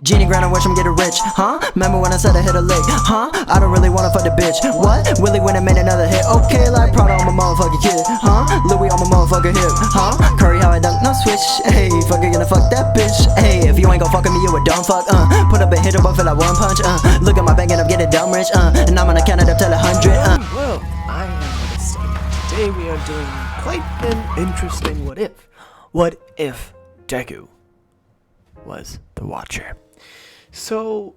Genie grind and watch him get rich, huh? Remember when I said I hit a lick, huh? I don't really wanna fuck the bitch, what? Willie went and made another hit, okay, like Prada on my motherfucking kid, huh? Louis on my motherfucking hip, huh? Curry how I dunk, no switch, hey, fucker gonna fuck that bitch, hey, if you ain't gon' fuck with me, you a dumb fuck, put up a hit but feel like one punch, look at my bank and I'm getting dumb rich, and I'm gonna count it up till 100, Well, I am gonna say today we are doing quite an interesting what if. What if Deku was the Watcher? So,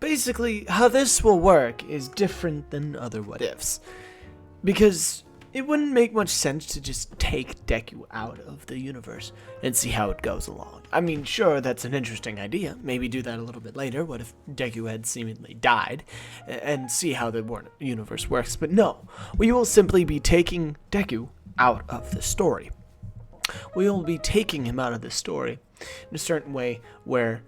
basically, how this will work is different than other what ifs. Because it wouldn't make much sense to just take Deku out of the universe and see how it goes along. I mean, sure, that's an interesting idea. Maybe do that a little bit later. What if Deku had seemingly died? And see how the universe works. But no, we will simply be taking Deku out of the story. We will be taking him out of the story in a certain way where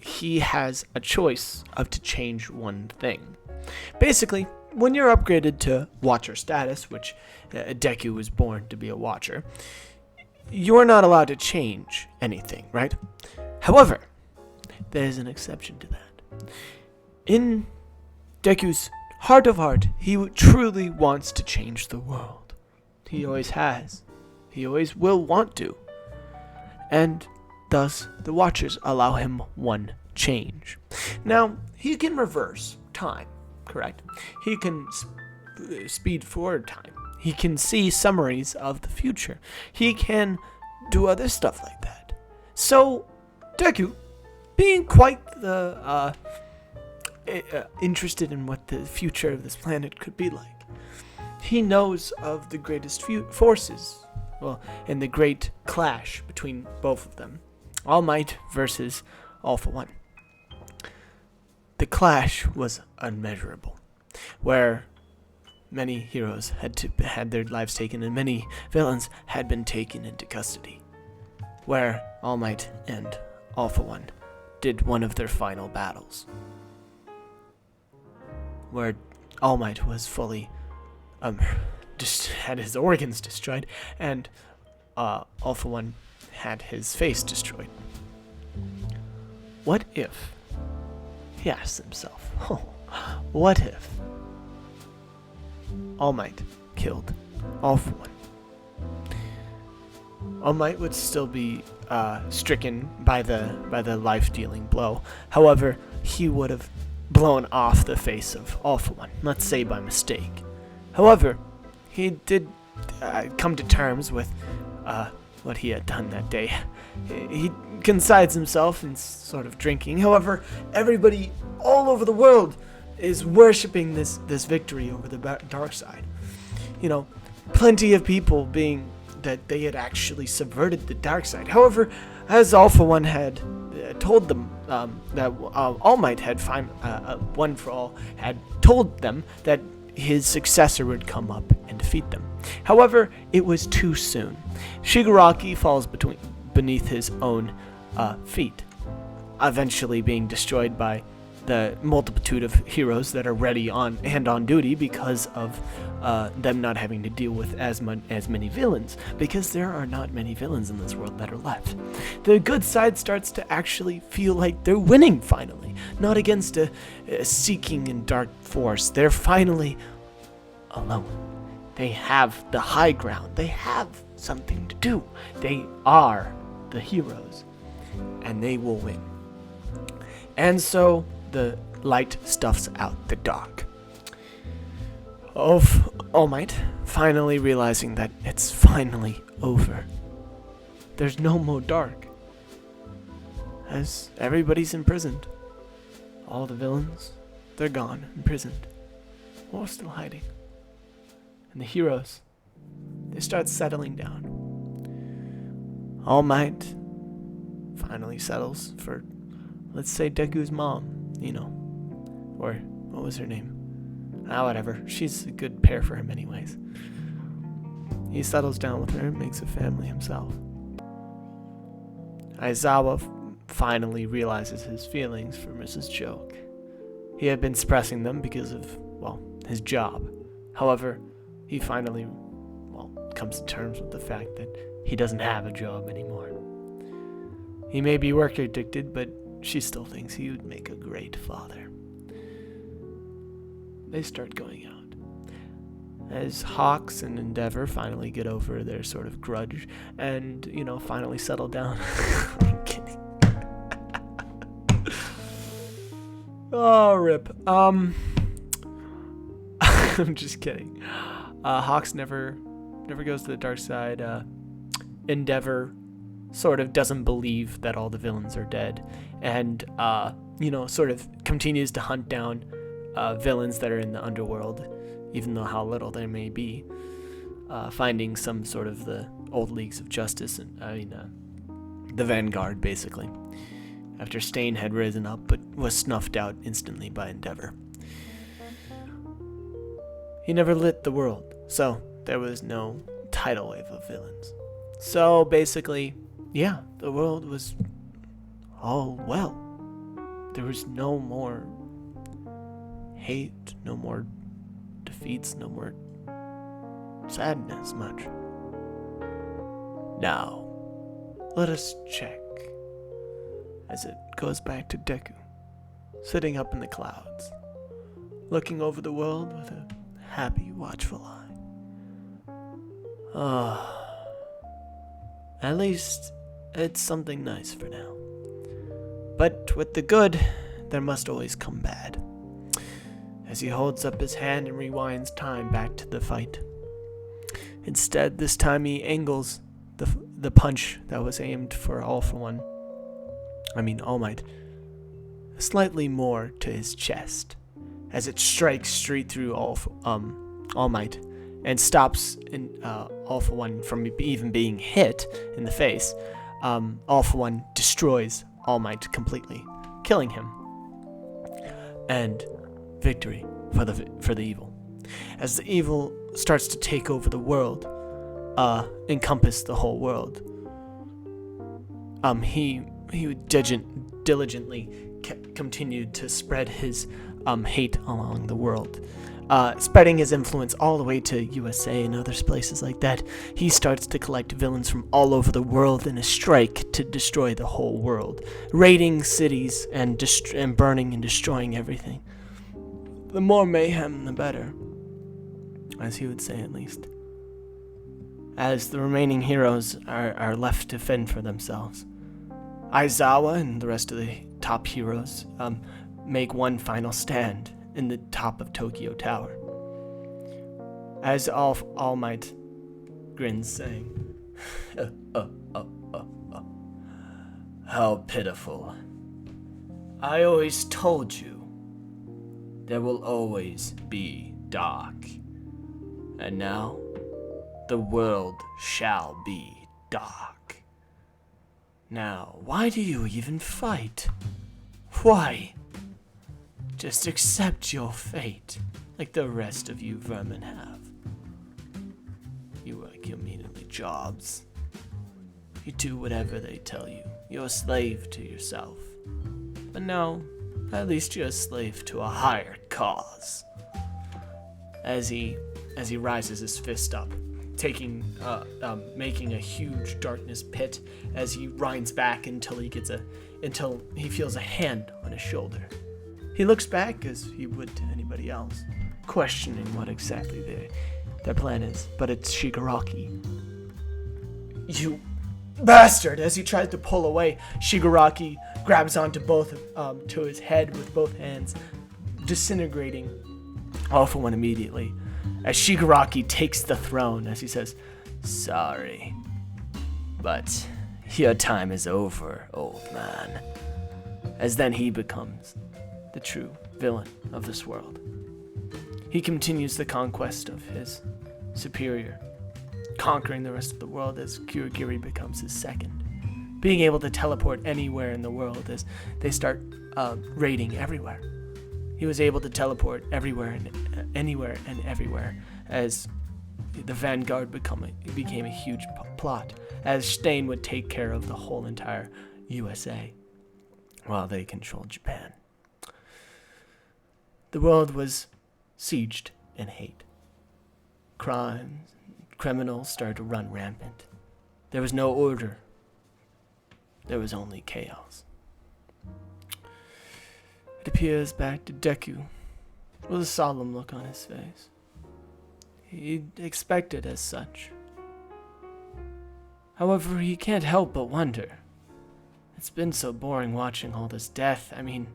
he has a choice of to change one thing. Basically, when you're upgraded to Watcher status, which Deku was born to be a Watcher, you're not allowed to change anything, right? However, there's an exception to that. In Deku's heart of heart, he truly wants to change the world. He always has. He always will want to. And thus, the Watchers allow him one change. Now, he can reverse time, correct? He can speed forward time. He can see summaries of the future. He can do other stuff like that. So, Deku, being quite the interested in what the future of this planet could be like, he knows of the greatest forces, well, and the great clash between both of them, All Might versus All for One. The clash was unmeasurable, where many heroes had their lives taken and many villains had been taken into custody, where All Might and All for One did one of their final battles, where All Might was fully just had his organs destroyed, and All for One had his face destroyed. What if, he asked himself, what if All Might killed All for One? All Might would still be stricken by the life-dealing blow. However, he would have blown off the face of All for One, let's say by mistake. However, he did come to terms with what he had done that day. He consides himself in sort of drinking. However, everybody all over the world is worshipping this victory over the dark side. You know, plenty of people being that they had actually subverted the dark side. However, as All for One had told them that All Might had One for All had told them that his successor would come up and defeat them. However, it was too soon. Shigaraki falls beneath his own feet, eventually being destroyed by the multitude of heroes that are ready on duty because of them not having to deal with as many villains, because there are not many villains in this world that are left. The good side starts to actually feel like they're winning finally, not against a seeking and dark force. They're finally alone. They have the high ground. They have something to do. They are the heroes, and they will win. And so the light stuffs out the dark. Of All Might finally realizing that it's finally over. There's no more dark, as everybody's imprisoned. All the villains, they're gone, imprisoned, or still hiding. And the heroes, they start settling down. All Might finally settles for, let's say, Deku's mom, or what was her name? Whatever. She's a good pair for him anyways. He settles down with her and makes a family himself. Aizawa finally realizes his feelings for Mrs. Choke. He had been suppressing them because of, his job. However, he finally, comes to terms with the fact that he doesn't have a job anymore. He may be work addicted, but she still thinks he would make a great father. They start going out. As Hawks and Endeavor finally get over their sort of grudge and, finally settle down. I'm kidding. Oh, rip. I'm just kidding. Hawks never goes to the dark side. Endeavor sort of doesn't believe that all the villains are dead, and sort of continues to hunt down villains that are in the underworld, even though how little there may be, finding some sort of the old leagues of justice, and the Vanguard, basically, after Stain had risen up but was snuffed out instantly by Endeavor. He never lit the world, so there was no tidal wave of villains. So basically, yeah, the world was all well. There was no more hate, no more defeats, no more sadness much. Now, let us check. As it goes back to Deku, sitting up in the clouds, looking over the world with a happy, watchful eye. At least it's something nice for now. But with the good, there must always come bad. As he holds up his hand and rewinds time back to the fight. Instead, this time he angles the punch that was aimed for All Might, slightly more to his chest, as it strikes straight through All Might, and stops All For One from even being hit in the face. All For One destroys All Might completely, killing him, and victory for the evil. As the evil starts to take over the world, encompass the whole world, he would diligently continued to spread his hate along the world, spreading his influence all the way to USA and other places like that. He starts to collect villains from all over the world in a strike to destroy the whole world, raiding cities and burning and destroying everything. The more mayhem, the better, as he would say, at least. As the remaining heroes are left to fend for themselves, Aizawa and the rest of the top heroes make one final stand in the top of Tokyo Tower. As All Might grins, saying, "How pitiful. I always told you there will always be dark. And now the world shall be dark. Now, why do you even fight? Why? Just accept your fate, like the rest of you vermin have. You work your meaningless jobs. You do whatever they tell you. You're a slave to yourself. But no, at least you're a slave to a higher cause." As he rises his fist up, making a huge darkness pit, as he winds back until he feels a hand on his shoulder. He looks back as he would to anybody else, questioning what exactly their plan is, but it's Shigaraki. "You bastard!" As he tries to pull away, Shigaraki grabs onto to his head with both hands, disintegrating All For One immediately. As Shigaraki takes the throne, as he says, "Sorry, but your time is over, old man." As then he becomes the true villain of this world. He continues the conquest of his superior, conquering the rest of the world as Kurogiri becomes his second, being able to teleport anywhere in the world as they start raiding everywhere. He was able to teleport anywhere and everywhere as the Vanguard became a huge plot, as Stain would take care of the whole entire USA while they controlled Japan. The world was sieged in hate. Criminals started to run rampant. There was no order. There was only chaos. it appears back to Deku with a solemn look on his face. He'd expected as such. However, he can't help but wonder. It's been so boring watching all this death. I mean,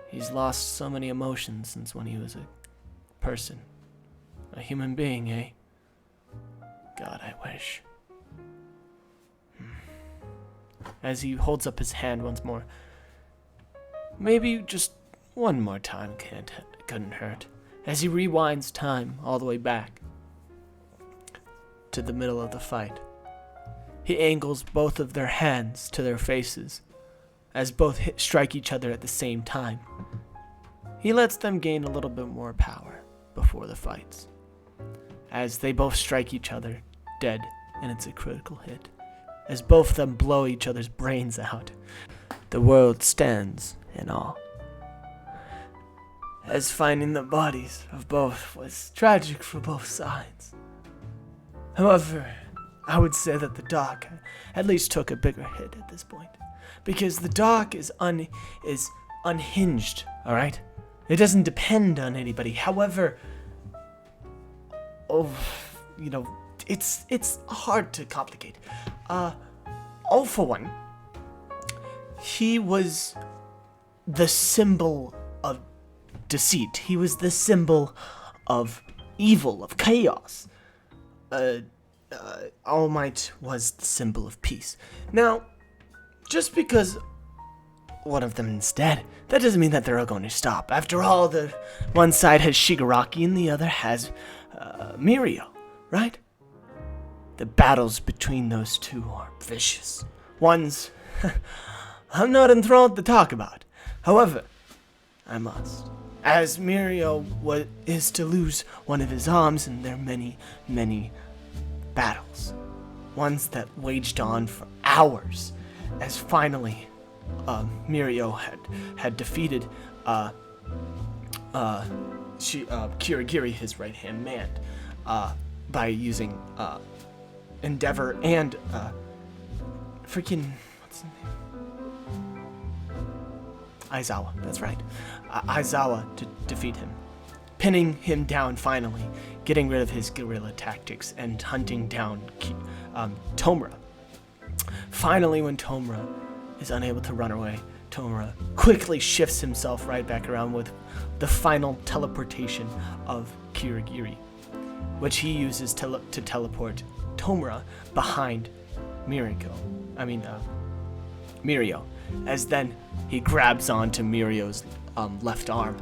he's lost so many emotions since when he was a person. A human being, eh? God, I wish. As he holds up his hand once more. Maybe just one more time couldn't hurt. As he rewinds time all the way back to the middle of the fight. He angles both of their hands to their faces as both strike each other at the same time. He lets them gain a little bit more power before the fights. As they both strike each other dead, and it's a critical hit. As both of them blow each other's brains out. The world stands in awe. As finding the bodies of both was tragic for both sides. However, I would say that the doc at least took a bigger hit at this point. Because the doc is unhinged, alright? It doesn't depend on anybody. However, it's hard to complicate. All for one, he was the symbol of deceit. He was the symbol of evil, of chaos. All Might was the symbol of peace. Now, just because one of them is dead, that doesn't mean that they're all going to stop. After all, the one side has Shigaraki and the other has Mirio, right? The battles between those two are vicious. One's I'm not enthralled to talk about. However, I must. As Mirio is to lose one of his arms in their many, many battles. Ones that waged on for hours. As finally, Mirio had defeated Kirigiri, his right-hand man, by using Endeavor and what's his name? Aizawa, that's right. Aizawa to defeat him. Pinning him down finally, getting rid of his guerrilla tactics and hunting down Tomura. Finally, when Tomura is unable to run away, Tomura quickly shifts himself right back around with the final teleportation of Kirigiri, which he uses to teleport Tomura behind Mirio, as then he grabs onto Mirio's left arm.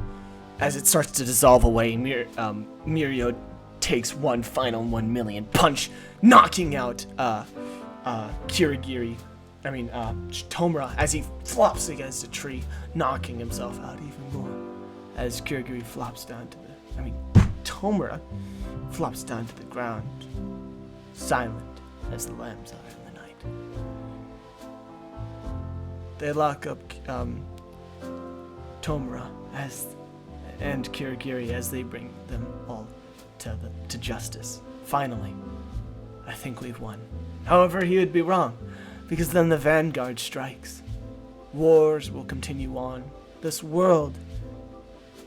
As it starts to dissolve away, Mirio takes one final 1 million punch, knocking out Tomura as he flops against a tree, knocking himself out even more. As Kirigiri flops down to Tomura flops down to the ground, silent as the lambs are in the night. They lock up Tomura and Kirigiri as they bring them all to justice. Finally, I think we've won. However, he would be wrong, because then the vanguard strikes. Wars will continue on. This world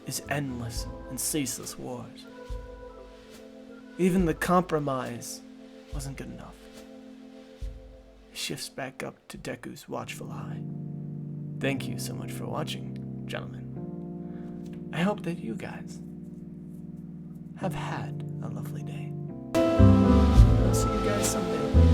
is endless and ceaseless wars. Even the compromise wasn't good enough. He shifts back up to Deku's watchful eye. Thank you so much for watching, gentlemen. I hope that you guys have had a lovely day. I'll see you guys someday.